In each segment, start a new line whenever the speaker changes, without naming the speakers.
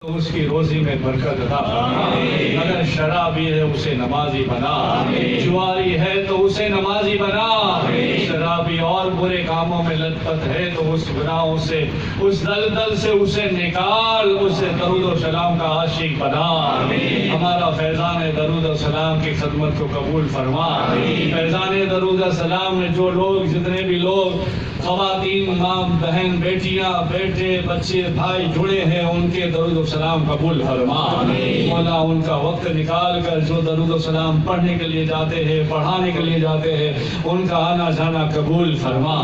تو اس کی روزی میں برکت عطا فرما۔ اگر شرابی ہے اسے نمازی بنا، جواری ہے تو اسے نمازی بنا، شرابی اور برے کاموں میں لت پت ہے تو اس گناہوں سے، اس دلدل سے اسے نکال، اسے درود و سلام کا عاشق بنا۔ ہمارا فیضان درود و سلام کی خدمت کو قبول فرما۔ فیضان درود و سلام میں جو لوگ، جتنے بھی لوگ، خواتین، ماں، بہن، بیٹیاں، بیٹے، بچے، بھائی جڑے ہیں، ان کے درود و سلام قبول فرما۔ مولا ان کا وقت نکال کر جو درود و سلام پڑھنے کے لیے جاتے ہیں، پڑھانے کے لیے جاتے ہیں، ان کا آنا جانا قبول فرما۔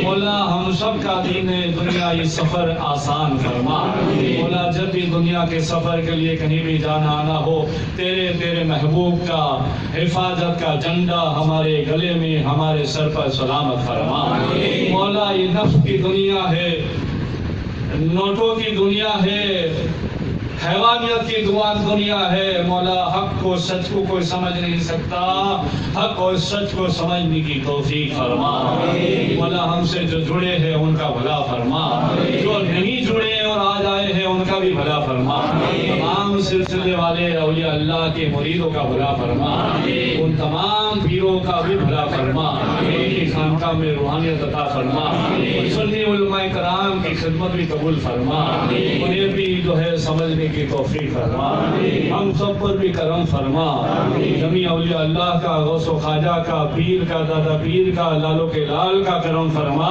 مولا ہم سب کا دین دنیائی سفر آسان فرما۔ مولا جب بھی دنیا کے سفر کے لیے کہیں بھی جانا آنا ہو، تیرے محبوب کا حفاظت کا جھنڈا ہمارے گلے میں، ہمارے سر پر سلامت فرما۔ مولا یہ نفس کی دنیا ہے، نوٹوں کی دنیا ہے، حیوانیت کی دنیا ہے۔ مولا حق کو، سچ کو کوئی سمجھ نہیں سکتا، حق اور سچ کو سمجھنے کی توفیق فرما۔ مولا ہم سے جو جڑے ہیں ان کا بھلا فرما، جو نہیں جڑے اور آج آئے ہیں ان کا بھی بھلا فرما۔ تمام سلسلے والے اولیاء اللہ کے مریدوں کا بھلا فرما، ان تمام پیروں کا بھی بھلا فرما، ان کی خانقاہ میں روحانیت عطا فرما، سنی علماء کرام کی خدمت بھی قبول فرما، انہیں بھی جو ہے سمجھنے کی توفیق فرما، ہم سب پر بھی کرم فرما۔ جمیع اولیاء اللہ کا، غوث و خواجہ کا، پیر کا، دادا پیر کا، لالوں کے لال کا کرم فرما۔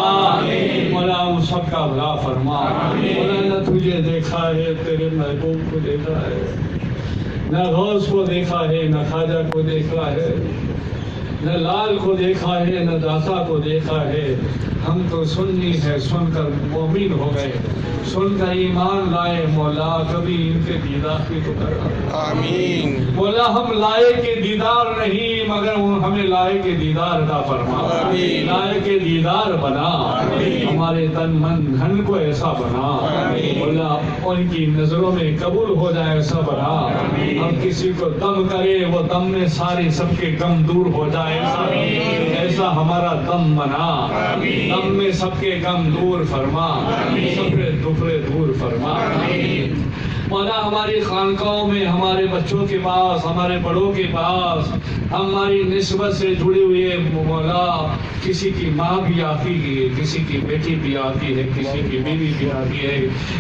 مولا ہم سب کا بھلا فرما۔ مولا نہ تجھے دیکھا ہے، تیرے محبوب کو دیکھا ہے، نہ غوث کو دیکھا ہے، نہ خواجہ کو دیکھا ہے، نہ لال کو دیکھا ہے، نہ داتا کو دیکھا ہے۔ ہم تو سننی ہے، سن کر مومن ہو گئے، سن کر ایمان لائے۔ مولا کبھی ان کے دیدار کی تو کر آمین۔ مولا ہم لائے کے دیدار نہیں، مگر ہمیں لائے کے دیدار عطا فرما، لائے کے دیدار بنا، ہمارے تن من دھن کو ایسا بنا۔ مولا ان کی نظروں میں قبول ہو جائے ایسا بنا۔ ہم کسی کو دم کرے، وہ دم میں سارے سب کے غم دور ہو جائے ایسا ہمارا دم بنا۔ دم میں سب کے غم دور فرما، سفرے دفرے دور فرما۔ مولا ہماری خانقاہوں میں، ہمارے بچوں کے پاس، ہمارے بڑوں کے پاس، ہماری نسبت سے جڑی ہوئی ہے مولا، کسی کی ماں بھی آتی ہے، کسی کی بیٹی بھی آتی ہے، کسی کی بیوی بھی آتی ہے،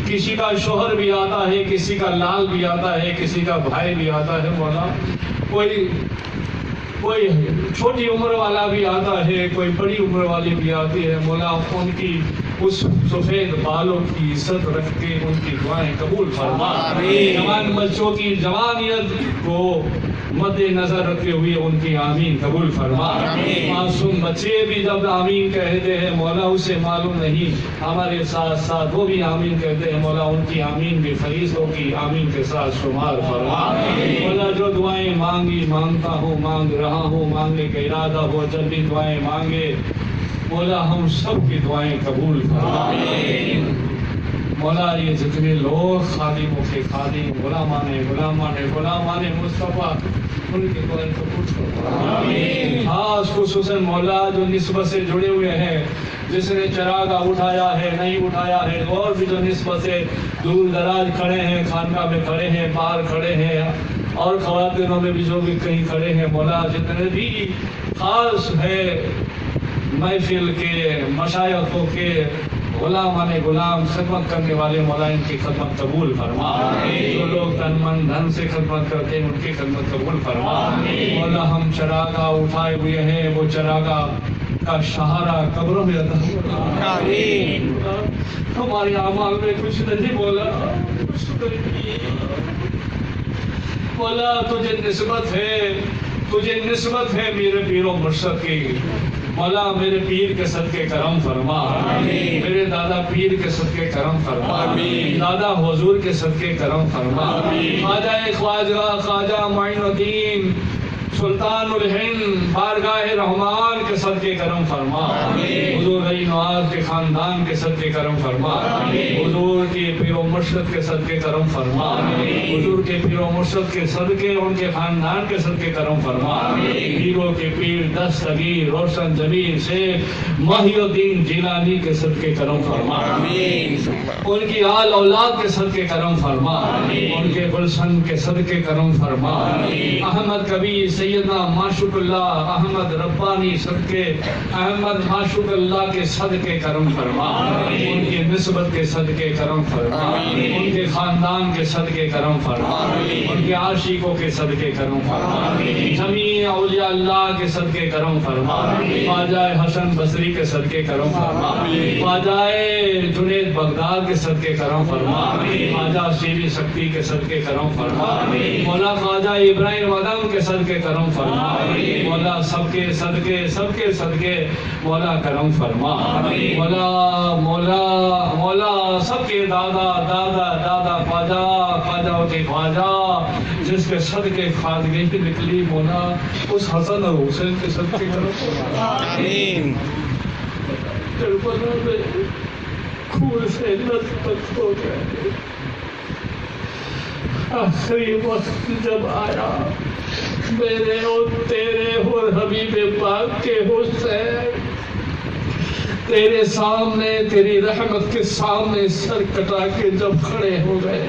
کسی کا شوہر بھی آتا ہے، کسی کا لال بھی آتا ہے، کسی کا بھائی بھی آتا ہے۔ مولا کوئی چھوٹی عمر والا بھی آتا ہے، کوئی بڑی عمر والی بھی آتی ہے۔ مولا ان کی اس سفید بالوں کی عزت رکھ کے ان کی دعائیں قبول فرما۔ جوان بچوں کی جوانیت کو مد نظر رکھتے ہوئے ان کی آمین قبول فرما۔ معصوم بچے بھی جب آمین کہتے ہیں مولا اسے معلوم نہیں، ہمارے ساتھ ساتھ وہ بھی آمین کہتے ہیں، مولا ان کی آمین بھی فرشتوں کی آمین کے ساتھ شمار فرما۔ مولا جو دعائیں مانگی، مانگتا ہوں، مانگ رہا ہوں، مانگنے کا ارادہ ہو، جب بھی دعائیں مانگے مولا ہم سب کی دعائیں قبول فرما۔ مولا یہ جتنے لوگ خادموں کے خادم، غلامان مصطفیٰ، ان کی دعائیں قبول فرما۔ خاص خصوصاً مولا جو نسبت سے جڑے ہوئے ہیں، جس نے چراغا اٹھایا ہے، نہیں اٹھایا ہے، اور بھی جو نسبت سے دور دراز کھڑے ہیں، خانقاہ میں کھڑے ہیں، باہر کھڑے ہیں، اور خواتینوں میں بھی جو بھی کہیں کھڑے ہیں، مولا جتنے بھی خاص ہے محفل کے، مشایخوں کے، غلام خدمت کرنے والے، مولا ان کی خدمت قبول فرما۔ جو لوگ تن من دھن سے خدمت کرتے ہیں ان کی خدمت قبول فرما۔ مولا ہم چراغا اٹھائے ہوئے ہیں، وہ چراغا کا سہارا قبروں میں عطا فرما۔ ہمارے اعمال میں کچھ نہیں بولا، کچھ نہیں مولا، تجھے نسبت ہے میرے پیر و مرشد کی۔ مولا میرے پیر کے صدقے کرم فرما، میرے دادا پیر کے صدقے کرم فرما، دادا حضور کے صدقے کرم فرما، خواجہ معین الدین سلطان الہند بارگاہ رحمان کے صدقے کرم فرما، حضور علی نواز کے خاندان کے صدقے کرم فرما، حضور کے پیر و مرشد کے صدقے کرم فرما، حضور کے پیر و مرشد کے صدقے، ان کے خاندان کے صدقے کرم فرما، پیروں کے پیر دستگیر روشن ضمیر شیخ محی الدین جیلانی کے صدقے کرم فرما۔ ان کی آل اولاد کے صدقے کرم فرما، ان کے گلشن کے صدقے کرم فرما۔ احمد کبیر سیدنا معشوق اللہ احمد ربانی صدقے احمد معشوق اللہ کے صدقے کرم فرما، ان کی نسبت کے صدقے کرم فرما، ان کے خاندان کے صدقے کرم فرما، ان کے عاشقوں کے صدقے کرم فرما، جمیع اولیاء اللہ کے صدقے کرم فرما، خواجہ حسن بصری کے صدقے کرم فرما، خواجہ جنید بغداد کے صدقے کرم فرما، خواجہ شیری سکتی کے صدقے کرم فرما، مولا خواجہ ابراہیم ادم کے صدقے کرم فرما، مولا سب کے صدقے مولا کرم فرما، مولا سب کے دادا خواجہ کے خواجہ جس کے صدقے خواجگی کی نکلی مولا اس حسن اور حسین کے صدقے کرم فرما۔ آمین۔ خون سے لطف ہو گئے، آخری وقت جب آیا میرے اور تیرے اور حبیب پاک کے حسین تیرے سامنے تیری رحمت کے سامنے سر کٹا کے جب کھڑے ہو گئے،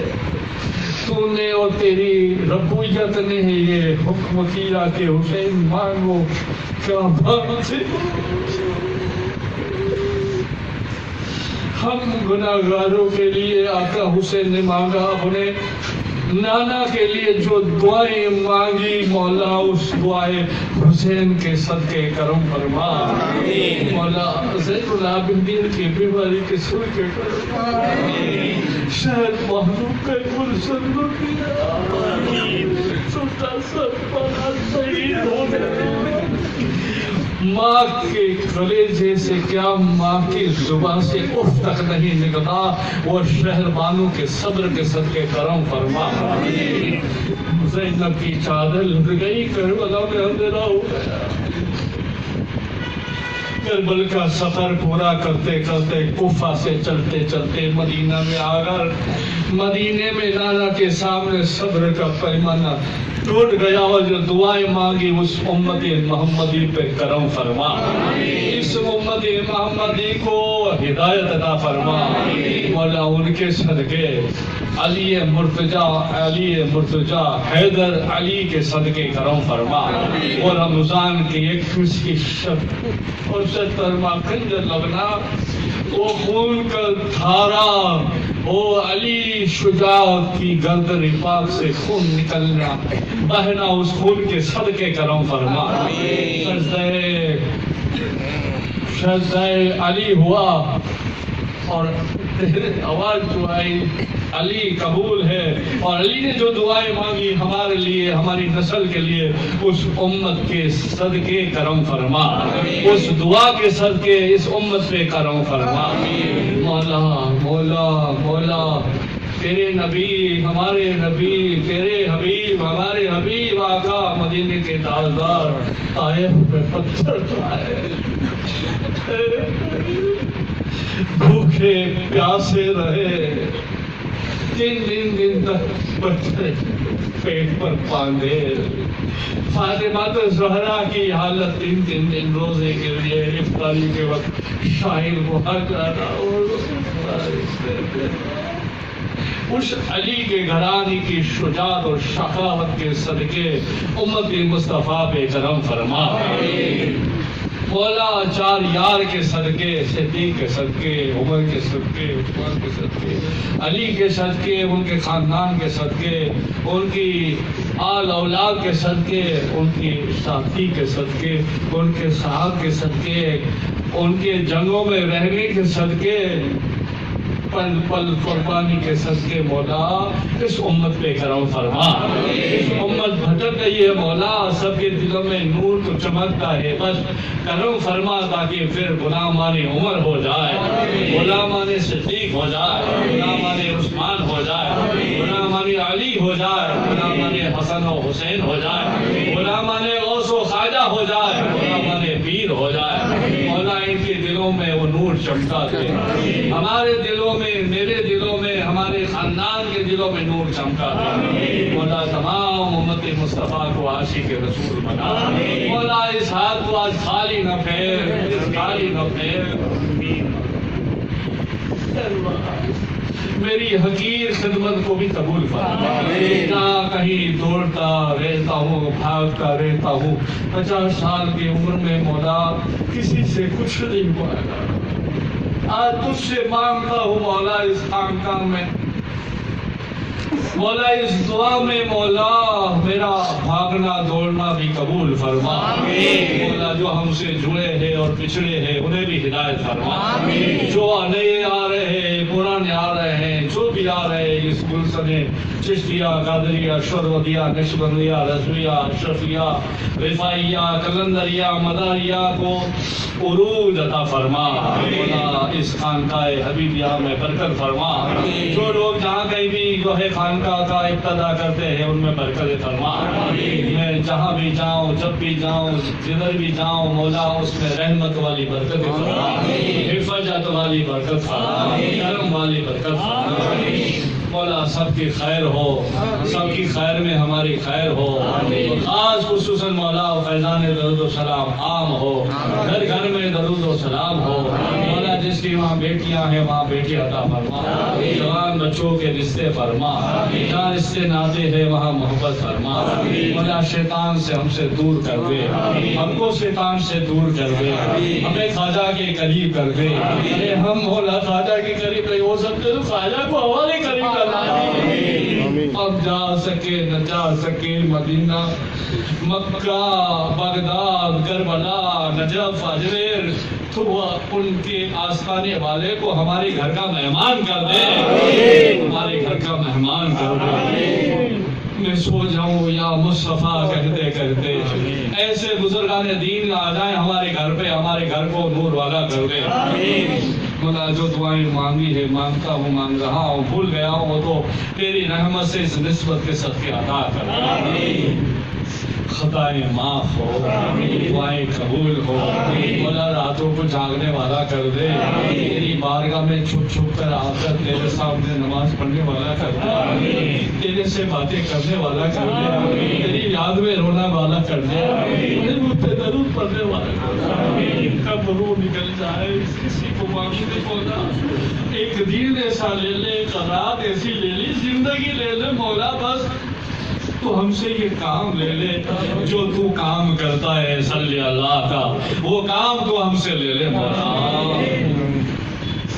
تو نے اور تیری ربویت نے یہ حکم کیا کہ حسین مانگو، کیا مانگتے؟ ہم گناہگاروں کے لیے آقا حسین نے مانگا، اپنے نانا کے لیے جو دعائیں مانگی مولا اس دعائیں حسین کے صدقے کرم فرما، مولا زین العابدین کی بیماری کے صدقے کرم فرما، شہد محبوب کے گلشن کو کیا، چھوٹا سا بڑا شہید ہو گیا، ماں کے کلیجے سے کیا ماں کی زبان سے اف تک نہیں نکلا، وہ شہر بانو کے صبر کے صدقے کرم فرما، زینب کی چادر لٹ گئی، کربلا میں اندھیرا ہو گیا، کربل کا سفر پورا کرتے کرتے کوفہ سے چلتے چلتے مدینہ میں آ کر مدینے میں نانا کے سامنے صبر کا پیمانہ ٹوٹ گیا، اور جو دعائیں مانگی اس امت محمدی پہ کرم فرما، اس امت محمدی کو ہدایت عطا فرما، مولا ان کے صدقے علی مرتضیٰ حیدر علی کے صدقے کرم فرما، اور رمضان کی 21 کی شب اور 70واں کنجر لگنا، وہ خون کا دھارا، وہ علی شجاع کی گردن پاک سے خون نکلنا بہنا، اس خون کے صدقے کرم فرما، سجدہ علی ہوا اور آواز جو آئی علی قبول ہے، اور علی نے جو دعائیں مانگی ہمارے لیے ہماری نسل کے لیے اس امت کے صدقے کرم فرما، اس دعا کے صدقے اس امت پہ کرم فرما، مولا مولا مولا تیرے نبی ہمارے نبی، تیرے حبیب ہمارے حبیب آقا مدینے کے تاجدار طائف پہ پتھر چڑھائے، بھوکے پیاسے رہے، 3 دن تک بچے پیٹ پر باندھے، فاطمہ زہرا کی حالت 3 دن روزے کے لیے افطاری کے وقت شاہد کو ہٹانا، اس علی کے گھرانے کی شجاعت اور شقاوت کے صدقے امت مصطفیٰ پہ کرم فرما، مولا 4 یار کے صدقے، صدیق کے صدقے، عمر کے صدقے، عثمان کے صدقے، علی کے صدقے، ان کے خاندان کے صدقے، ان کی آل اولاد کے صدقے، ان کی ساتھی کے صدقے، ان کے صحاب کے صدقے، ان کے جنگوں میں رہنے کے صدقے، پل پل قربانی کے صدقے مولا اس امت پہ کرم فرما، اس امت بھٹک گئی ہے مولا، سب کے دلوں میں نور تو چمکتا ہے، بس کرم فرما تاکہ پھر غلامان عمر ہو جائے، غلامان صدیق ہو جائے، غلامان عثمان ہو جائے، غلامان علی ہو جائے، غلامان حسن و حسین ہو جائے، غلامان غوث و خواجہ ہو جائے، غلامان پیر ہو جائے، مولا ان کے دلوں میں وہ نور چمکا دے، ہمارے دلوں میں، میرے دلوں میں، ہمارے خاندان کے دلوں میں نور چمکا دے، مولا تمام امت مصطفیٰ کو عاشق رسول بنا، مولا اس ہاتھ کو آج خالی نہ پھیر، خالی نہ پھیر، میری حقیر خدمت کو بھی قبول فرما۔ جہاں کہیں دوڑتا رہتا ہوں، بھاگتا رہتا ہوں، 50 سال کی عمر میں مولا کسی سے کچھ نہیں مانگا، آج تجھ سے مانگتا ہوں مولا اس خانقاہ میں، مولا اس دعا میں مولا میرا بھاگنا دوڑنا بھی قبول فرما۔ مولا جو ہم سے جڑے ہیں اور پچھڑے ہیں انہیں بھی ہدایت فرما۔ جو نئے آ رہے ہیں، پرانے آ رہے ہیں، جو بھی آ رہے ہیں اس گلشن چشتیہ، قادریہ، شروعیہ، نقشبندیہ، رضویہ، اشرفیہ، رفاعیہ، کلندریہ، مداریہ کو عروج عطا فرما۔ مولا اس خانقاہ حبیبیہ میں برکت فرما۔ جو لوگ جہاں کہیں بھی جو ہے خانقاہ کا ابتدا کرتے ہیں ان میں برکت فرما۔ میں جہاں بھی جاؤں، جب بھی جاؤں، جدھر بھی جاؤں مولا اس میں رحمت والی برکت فرما، حفاظت والی برکت فرما، کرم والی برکت فرما۔ مولا سب کی خیر ہو، سب کی خیر میں ہماری خیر ہو، خاص خصوصاً مولا فیضان درود و سلام عام ہو، گھر گھر میں درود و سلام ہو۔ مولا جس کی وہاں بیٹیاں ہیں وہاں بیٹی عطا فرما، جوان بچوں کے رشتے فرما، جہاں رشتے ناتے ہیں وہاں محبت فرما۔ مولا شیطان سے ہم سے دور کر دے، ہم کو شیطان سے دور کر دے، ہمیں خواجہ کے قریب کر دے۔ ارے ہم مولا خواجہ کے قریب نہیں ہو سکتے تو خواجہ کو ہمارے قریب کر دے۔ اب جا سکے نہ جا سکے مدینہ، مکہ، بغداد، کربلا، نجف، اجمیر، تو ان کے آستانے والے کو ہمارے گھر کا مہمان کر دے، ہمارے گھر کا مہمان کر دے۔ میں سو جاؤں یا مصطفیٰ کہتے کہتے ایسے بزرگان دین آ جائیں ہمارے گھر پہ، ہمارے گھر کو نور والا کر دے۔ مولا جو دعائیں مانگی ہے مانگتا ہوں، مانگ رہا ہوں، بھول گیا ہوں تو تیری رحمت سے اس نسبت کے صدقے عطا کر، خطائیں معاف ہو، دعائیں قبول ہو۔ مولا راتوں کو جاگنے والا کر دے، تیری بارگاہ میں چھپ چھپ کر آ کر تیرے سامنے نماز پڑھنے والا کر دے، تیرے سے باتیں کرنے والا کر دے، تیری یاد میں رونا والا کر دے، مجھ پہ درود پڑھنے والا کر دے۔ کب روح نکل جائے کسی کو مانگنے کو نہ، ایک دن ایسا لے لے، ایک رات ایسی لے لی، زندگی لے لے مولا، بس تو ہم سے یہ کام لے لے جو تو کام کرتا ہے صلی اللہ کا، وہ کام تو ہم سے لے لے مولا۔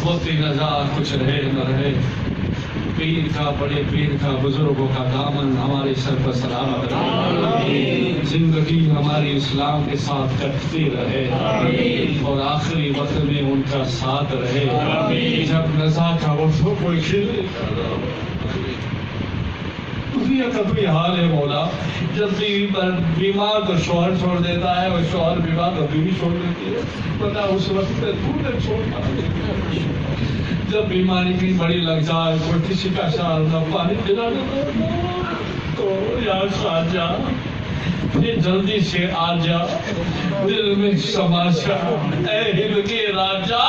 ہوتی نظر کچھ رہے نہ رہے، پیر کا، بڑے پیر کا، بزرگوں کا دامن ہمارے سر پر سلامت رہے، زندگی ہماری اسلام کے ساتھ کٹتی رہے اور آخری وقت میں ان کا ساتھ رہے۔ جب نظر کا وہ کوئی کھلے دنیا کا بھی حال ہے مولا، جب بیمار تو شوہر چھوڑ دیتا ہے اور شوہر بیمار تو بیوی چھوڑ دیتی ہے، پتا اس وقت دور چھوڑنا، جب بیماری کی بڑی لگ جائے کوئی کسی کا شال نہ پانی پلا تو یا خواجہ پھر جلدی سے آ جا، دل میں سما جا، اے ہل کے راجا۔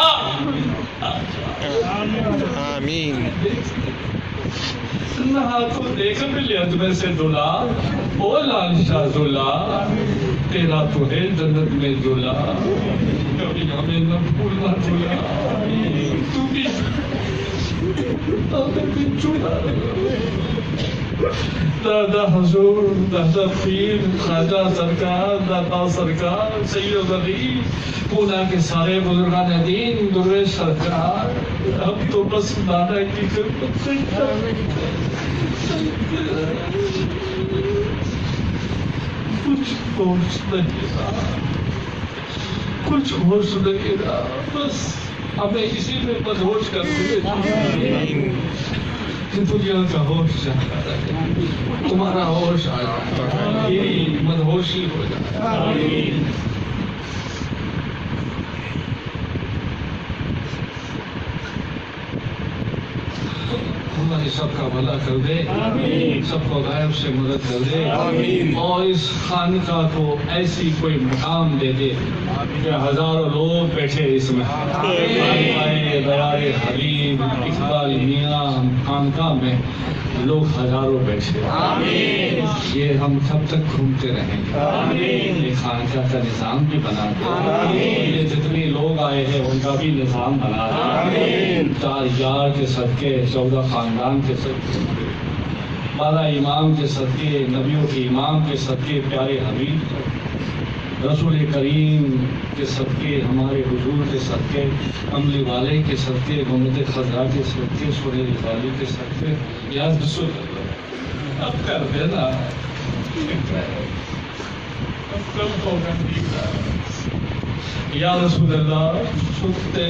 آمین۔ نہ تو دیکھ ملے میں سے دلہا، او لال شاہ دلہا، تیرا تو ہے جنت میں دلہا، کبھی ہمیں نہ بھولنا دلہا، تو بھی دادا حضور، دادا پیر، خواجہ سرکار، دادا سرکار، سید علی، پونا کے سارے بزرگان دین، درویش سرکار، اب تو بس دادا کی خدمت کچھ ہوش نہیں رہا، کچھ ہوش نہیں رہا، بس ہمیں اسی میں مدہوش کر دے، دنیا کا ہوش جاتا رہے، تمہارا ہوش آ جائے، یہی مدہوشی ہو جائے۔ ہماری سب کا بھلا کر دے، سب کو غائب سے مدد کر دے، اور اس خانقاہ کو ایسی کوئی مقام دے دے کہ ہزاروں لوگ بیٹھے اس میں، بیارے حبیب اقبال میاں خانقاہ میں لوگ ہزاروں بیٹھے، یہ ہم سب تک گھومتے رہیں گے، یہ خانقاہ کا نظام بھی بنا دے، یہ جتنے لوگ آئے ہیں ان کا بھی نظام بنا دے، 4 یار کے صدقے، 14 خاندان کے صدقے، 12 امام کے صدقے، نبیوں کے امام کے صدقے، پیارے حبیب رسول کریم کے صدقے، ہمارے حضور کے صدقے، عملی والے کے صدقے، محمد خزرہ کے صدقے، سورہ رسالی کے صدقے، یا رسول اللہ اب کر دینا، اب کب ہوگا یا رسول اللہ، سنتے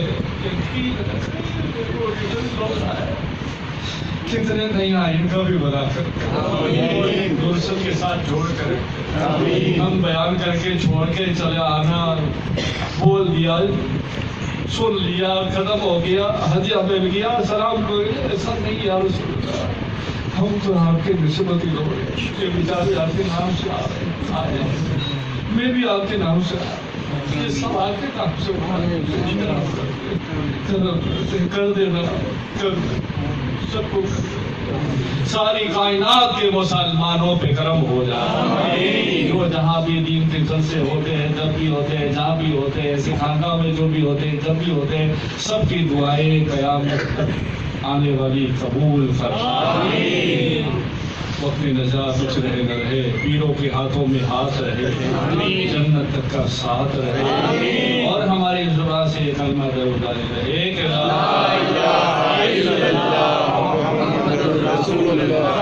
کتنے نہیں آئے ان کا بھی بنا کر درست کے ساتھ جوڑ کر ہم بیان کر کے چھوڑ کے چلے آنا، بول دیا، سن لیا، ختم ہو گیا، ہدیہ مل گیا، سلام ہو گیا، ایسا نہیں یا رسول اللہ، ہم تو آپ کے نسبت ہی لوگ ہیں، یہ بیچارے آپ کے نام سے آئے ہیں، میں بھی آپ کے نام سے آیا، یہ سب آپ کے نام سے کر دینا، کر سب کو ساری کائنات کے مسلمانوں پہ کرم ہو جائے، جو جہاں بھی دین کے جلسے ہوتے ہیں، جب بھی ہوتے ہیں، جہاں بھی ہوتے ہیں، خانقاہ میں جو بھی ہوتے ہیں، جب بھی ہوتے ہیں، سب کی دعائیں قیامت تک آنے والی قبول فرما، وقت نجات کچھ رہے نہ رہے، پیروں کے ہاتھوں میں ہاتھ رہے، جنت تک کا ساتھ رہے، اور ہماری زبان سے کلمہ درود رہے کہ لا الہ الا اللہ محمد رسول اللہ۔